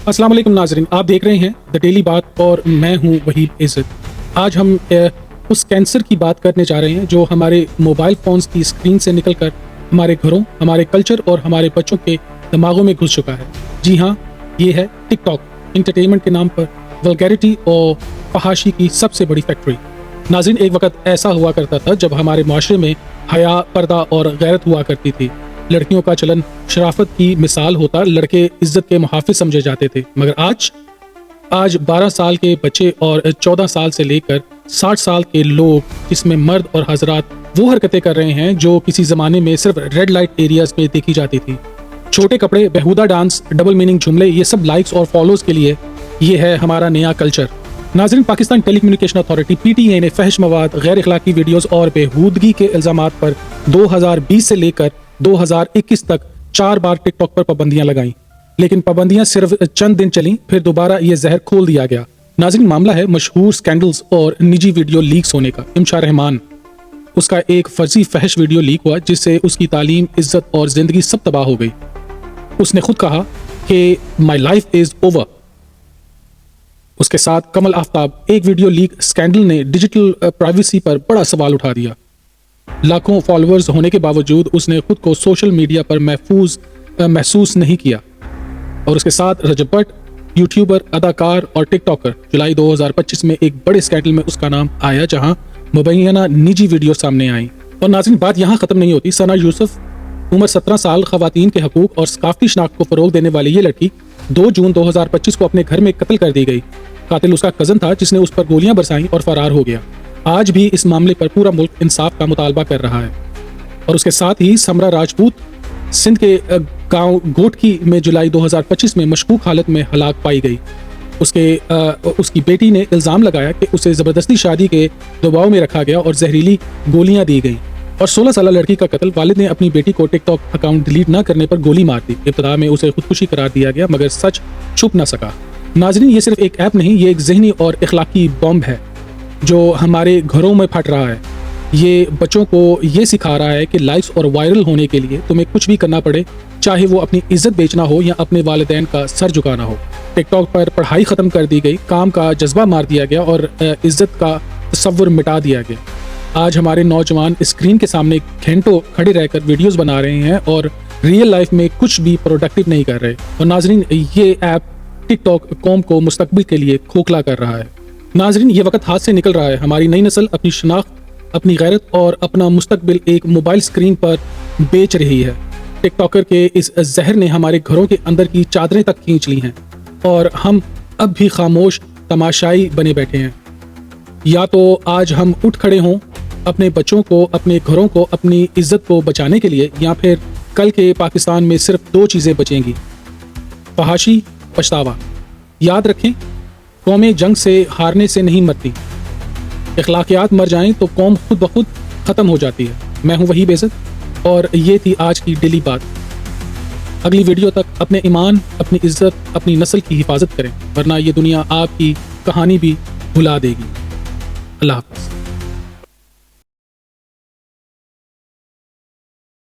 अस्सलाम वालेकुम नाज़रीन, आप देख रहे हैं द डेली बात और मैं हूं वहीद इज़्ज़त। आज हम उस कैंसर की बात करने जा रहे हैं जो हमारे मोबाइल फ़ोन्स की स्क्रीन से निकलकर हमारे घरों, हमारे कल्चर और हमारे बच्चों के दिमागों में घुस चुका है। जी हाँ, ये है टिकटॉक। एंटरटेनमेंट के नाम पर वल्गैरिटी और फहाशी की सबसे बड़ी फैक्ट्री। नाज़रीन, एक वक्त ऐसा हुआ करता था जब हमारे माशरे में हया, पर्दा और गैरत हुआ करती थी। लड़कियों का चलन शराफत की मिसाल होता, लड़के इज्जत के मुहाफिज समझे जाते थे। मगर आज 12 साल के बच्चे और 14 साल से लेकर 60 साल के लोग, जिसमें मर्द और हजरात, वो हरकतें कर रहे हैं जो किसी ज़माने में सिर्फ रेड लाइट एरियाज में देखी जाती थी। छोटे कपड़े, बेहुदा डांस, डबल मीनिंग जुमले, ये सब लाइक्स और फॉलोज के लिए ये है हमारा नया कल्चर। नाज़रीन, पाकिस्तान टेलीकम्युनिकेशन अथॉरिटी PTI ने फहश मवाद, गैर इखलाकी वीडियोज़ और बेहूदगी के इल्ज़ामात पर 2020 से लेकर 2021 तक 4 बार टिकटॉक पर पाबंदियां लगाईं। लेकिन पाबंदियां सिर्फ चंद दिन चलीं, फिर दोबारा ये जहर खोल दिया गया। नाज़रीन, मामला है मशहूर स्कैंडल्स और निजी वीडियो लीक्स होने का। इमशा रहमान, उसका एक फर्जी फहश वीडियो लीक हुआ जिससे उसकी तालीम, इज्जत और जिंदगी सब तबाह हो गई। उसने खुद कहा कि माई लाइफ इज ओवर। उसके साथ कमल आफ्ताब, एक वीडियो लीक स्कैंडल ने डिजिटल प्राइवेसी पर बड़ा सवाल उठा दिया। लाखों फॉलोअर्स होने के बावजूद उसने खुद को सोशल मीडिया पर महसूस नहीं किया। और उसके साथ रजब भट्ट, यूट्यूबर, अदाकार और टिकटॉकर, जुलाई 2025 में एक बड़े स्कैंडल में उसका नाम आया जहां मुबैना निजी वीडियो सामने आई। और नाज़रीन, बात यहाँ ख़त्म नहीं होती। सना यूसुफ, उम्र 17 साल, ख़वातीन के हकूक़ और सकाफ़ती शनाख्त को फ़रोग़ देने वाली ये लड़की 2 जून 2025 को अपने घर में कत्ल कर दी गई। कातिल उसका कज़न था जिसने उस पर गोलियां बरसाईं और फरार हो गया। आज भी इस मामले पर पूरा मुल्क इंसाफ का मुतालबा कर रहा है। और उसके साथ ही समरा राजपूत, सिंध के गांव गोटकी में जुलाई 2025 में मशकूक हालत में हलाक पाई गई। उसकी बेटी ने इल्ज़ाम लगाया कि उसे ज़बरदस्ती शादी के दबाव में रखा गया और जहरीली गोलियां दी गई। और 16 साल लड़की का कत्ल, वालिद ने अपनी बेटी को टिकटॉक अकाउंट डिलीट न करने पर गोली मार दी। इब्तिदा में उसे खुदकुशी करार दिया गया मगर सच छुप न सका। नाज़रीन, ये सिर्फ एक ऐप नहीं, ये एक ज़हनी और इखलाकी बॉम्ब है जो हमारे घरों में फट रहा है। ये बच्चों को ये सिखा रहा है कि लाइक्स और वायरल होने के लिए तुम्हें कुछ भी करना पड़े, चाहे वो अपनी इज्जत बेचना हो या अपने वालिदैन का सर झुकाना हो। टिकटॉक पर पढ़ाई ख़त्म कर दी गई, काम का जज्बा मार दिया गया और इज्जत का तसव्वुर मिटा दिया गया। आज हमारे नौजवान स्क्रीन के सामने घंटों खड़े रहकर वीडियोज़ बना रहे हैं और रियल लाइफ में कुछ भी प्रोडक्टिव नहीं कर रहे। और नाज़रीन, ये ऐप टिकटॉक कौम को मुस्तकबिल के लिए खोखला कर रहा है। नाज़रीन, ये वक्त हाथ से निकल रहा है। हमारी नई नस्ल अपनी शनाख्त, अपनी गैरत और अपना मुस्तकबिल एक मोबाइल स्क्रीन पर बेच रही है। टिकटॉकर के इस जहर ने हमारे घरों के अंदर की चादरें तक खींच ली हैं और हम अब भी खामोश तमाशाई बने बैठे हैं। या तो आज हम उठ खड़े हों अपने बच्चों को, अपने घरों को, अपनी इज्जत को बचाने के लिए, या फिर कल के पाकिस्तान में सिर्फ 2 चीज़ें बचेंगी, फहाशी, पछतावा। याद रखें, कौमें जंग से हारने से नहीं मरती। इखलाकियात मर जाएं तो कौम खुद ब खुद ख़त्म हो जाती है। मैं हूं वहीद इज़्ज़त और ये थी आज की डेली बात। अगली वीडियो तक अपने ईमान, अपनी इज्जत, अपनी नस्ल की हिफाजत करें, वरना ये दुनिया आपकी कहानी भी भुला देगी। अल्लाह हाफ़िज़।